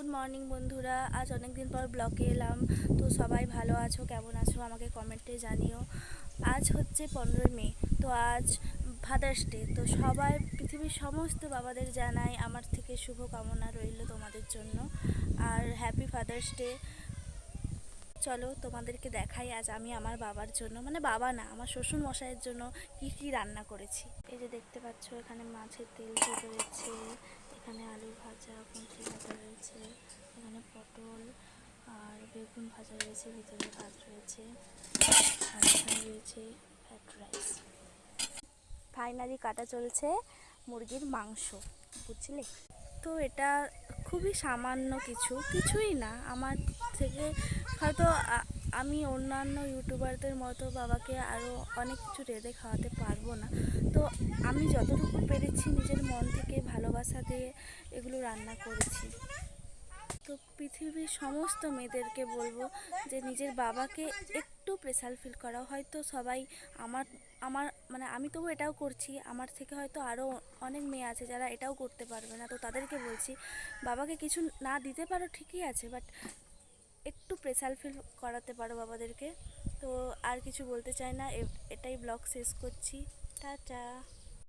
Good morning বন্ধুরা, আজ অনেক দিন পর ব্লগে এলাম। তো সবাই ভালো আছো, কেমন আছো আমাকে কমেন্টে জানিও। আজ হচ্ছে 15ই মে। তো আজ ফাদার্স ডে। তো সবাই পৃথিবীর সমস্ত বাবাদের জানাই আমার থেকে শুভ কামনা রইল তোমাদের জন্য, আর হ্যাপি ফাদার্স ডে। চলো তোমাদেরকে দেখাই আজ আমি আমার বাবার জন্য, মানে বাবা না, আমার শ্বশুর মশাইয়ের জন্য কি কি রান্না করেছি। এই যে দেখতে পাচ্ছ, এখানে মাছের তেল দিয়ে রয়েছে, এখানে আলু ভাজা, কুঁদরি ভাজা রয়েছে, এখানে পটল আর বেগুন ভাজা রয়েছে, ভিতরে ভাত রয়েছে, আর এখানে রয়েছে ফ্রাইড রাইস। ফাইনালি কাটা চলছে মুরগির মাংস, বুঝলে? তো এটা খুবই সামান্য কিছুই না আমার থেকে। হয়তো আমি অন্যান্য ইউটিউবারদের মতো বাবাকে আরও অনেক কিছু রেঁধে খাওয়াতে পারবো না। তো আমি যতটুকু পেরেছি নিজের মন থেকে ভালোবাসা দিয়ে এগুলো রান্না করেছি। তো পৃথিবীর সমস্ত মেয়েদেরকে বলবো যে নিজের বাবাকে একটু স্পেশাল ফিল করা। হয়তো সবাই আমার আমার মানে আমি তবু এটাও করছি, আমার থেকে হয়তো আরও অনেক মেয়ে আছে যারা এটাও করতে পারবে না। তো তাদেরকে বলছি, বাবাকে কিছু না দিতে পারো ঠিকই আছে, বাট একটু স্পেশাল ফিল করাতে পারো বাবাদেরকে। তো আর কিছু বলতে চাই না, এটাই ব্লগ শেষ করছি। টাটা।